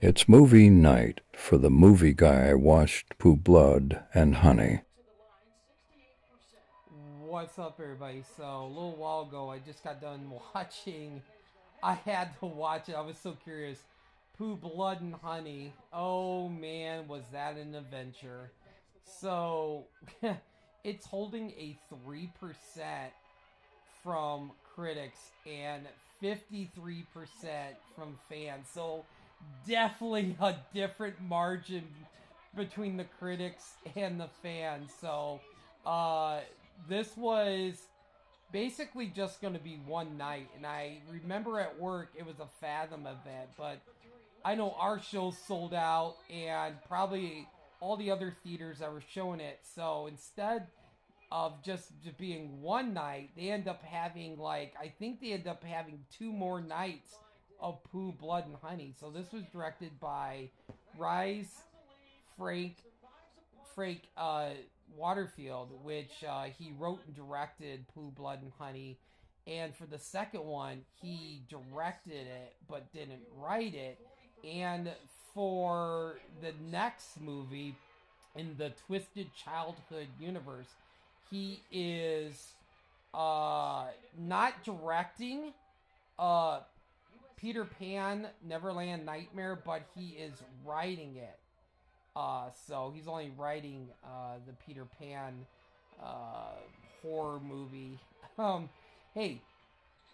It's movie night. For the movie guy, I watched Pooh Blood and Honey. What's up, everybody? So, a little while ago, I just got done watching. I had to watch it. I was so curious. Pooh, Blood, and Honey. Oh man, was that an adventure! So, it's holding a 3% from critics and 53% from fans. So, definitely a different margin between the critics and the fans. So, uh, this was basically just going to be one night. And I remember at work it was a Fathom event, but I know our show sold out and probably all the other theaters that were showing it. So instead of just being one night, they end up having I think they end up having two more nights of Pooh, Blood, and Honey. So this was directed by Rise Frank Frank Waterfield, which he wrote and directed Pooh, Blood, and Honey. And for the second one, he directed it but didn't write it. And for the next movie in the Twisted Childhood universe, he is not directing uh, Peter Pan Neverland Nightmare, but he is writing it. So he's only writing the Peter Pan uh, horror movie. Um, hey,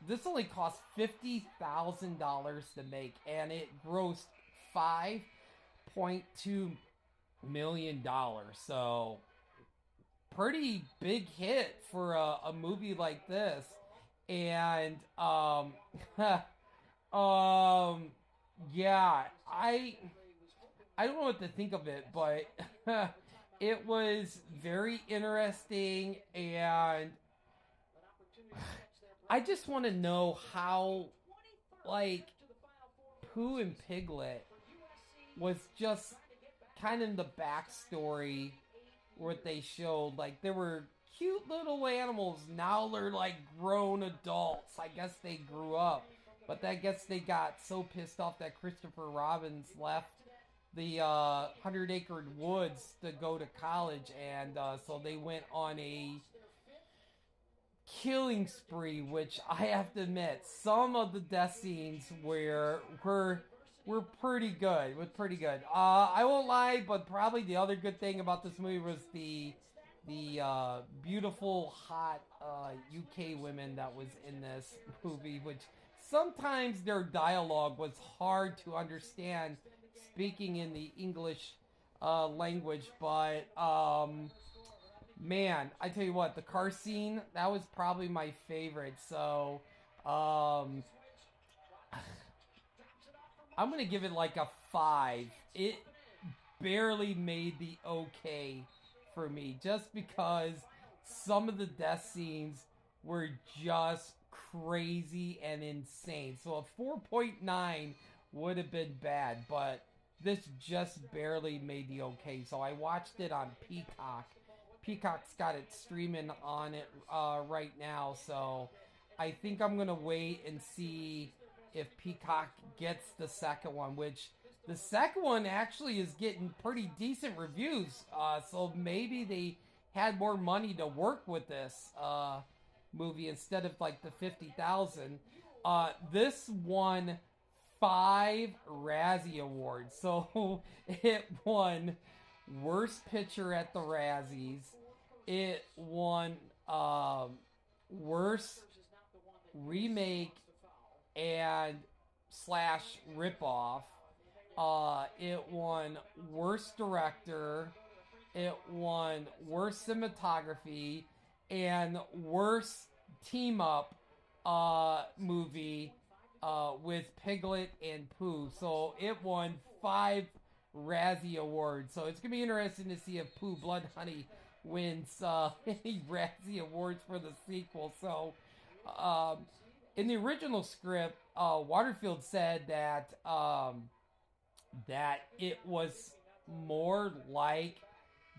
this only cost $50,000 to make, and it grossed $5.2 million. So pretty big hit for a movie like this. And um, yeah, I don't know what to think of it, but it was very interesting, and I just want to know how, like, Pooh and Piglet was just kind of the backstory what they showed. Like, they were cute little animals. Now they're like grown adults. I guess they grew up. But I guess they got so pissed off that Christopher Robbins left the 100 Acre Woods to go to college, and so they went on a killing spree, which I have to admit, some of the death scenes were pretty good. Was pretty good. I won't lie, but probably the other good thing about this movie was the beautiful, hot UK women that was in this movie, which sometimes their dialogue was hard to understand speaking in the English language, but man, I tell you what, the car scene that was probably my favorite. So, um, I'm gonna give it like a 5. It barely made the okay for me, just because some of the death scenes were just crazy and insane. So a 4.9 would have been bad, but this just barely made the okay. So I watched it on Peacock. Peacock's got it streaming on it right now, so I think I'm gonna wait and see if Peacock gets the second one, which the second one actually is getting pretty decent reviews. So maybe they had more money to work with this movie instead of like the 50,000. This won 5 Razzie Awards, so it won Worst Picture at the Razzies. It won Worst Remake and slash ripoff. It won Worst Director. It won Worst Cinematography and Worst Team Up movie with Piglet and Pooh. So it won 5 Razzie Awards. So it's gonna be interesting to see if Pooh Blood Honey wins any Razzie Awards for the sequel. So in the original script, Waterfield said that it was more like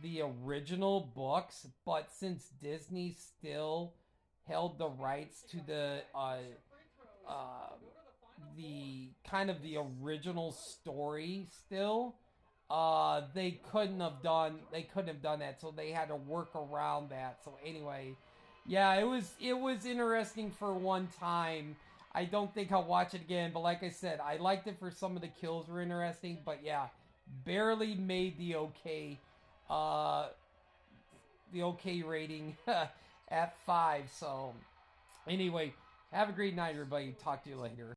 the original books, but since Disney still held the rights to uh, the kind of the original story still. They couldn't have done that, so they had to work around that. So anyway, yeah, it was interesting for one time. I don't think I'll watch it again, but like I said, I liked it for some of the kills were interesting, but yeah, barely made uh the okay rating at 5. So anyway, have a great night, everybody. Talk to you later.